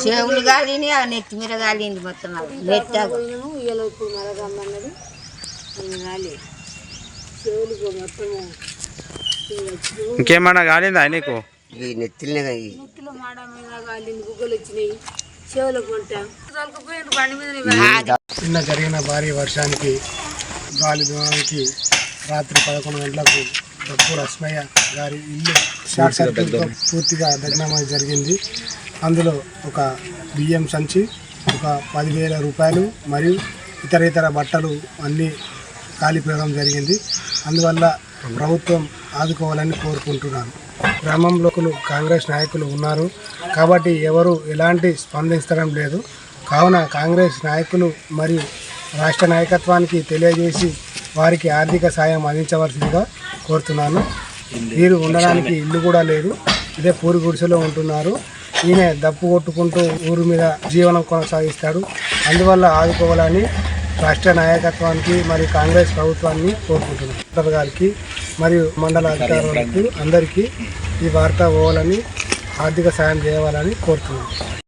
చెవులు గాలిని ఆ నెత్తి మీద గాలింది మొత్తం ఇంకేమన్నా కాలిందా నీకు? నెత్తిలో మాడ మీద గాలింది, గుగ్గలు వచ్చినాయి, చెవులకు కొంటాం బండి మీద. నిన్న జరిగిన భారీ వర్షానికి గాలి దుమారానికి రాత్రి 11 గంటలకు దప్పూర్ అస్మయ్య గారి ఇల్లు షార్ట్ సర్క్యూట్తో పూర్తిగా దగ్నమై జరిగింది. అందులో ఒక బియ్యం సంచి, ఒక 10,000 రూపాయలు మరియు ఇతర బట్టలు అన్నీ కాలిపోవడం జరిగింది. అందువల్ల ప్రభుత్వం ఆదుకోవాలని కోరుకుంటున్నాను. గ్రామంలో కాంగ్రెస్ నాయకులు ఉన్నారు కాబట్టి ఎవరు ఎలాంటి స్పందించడం లేదు. కావున కాంగ్రెస్ నాయకులు మరియు రాష్ట్ర నాయకత్వానికి తెలియజేసి వారికి ఆర్థిక సాయం అందించవలసిందిగా కోరుతున్నాను. వీరు ఉండడానికి ఇల్లు కూడా లేదు, ఇదే పూరి గుడిసెలో ఉంటున్నారు. ఈయన దప్పు కొట్టుకుంటూ ఊరు మీద జీవనం కొనసాగిస్తాడు. అందువల్ల ఆదుకోవాలని రాష్ట్ర నాయకత్వానికి మరియు కాంగ్రెస్ ప్రభుత్వాన్ని కోరుకుంటున్నాను. కలెక్టర్ గారికి మరియు మండల అధికారులకు అందరికీ ఈ వార్త పోవాలని, ఆర్థిక సాయం చేయాలని కోరుతున్నాను.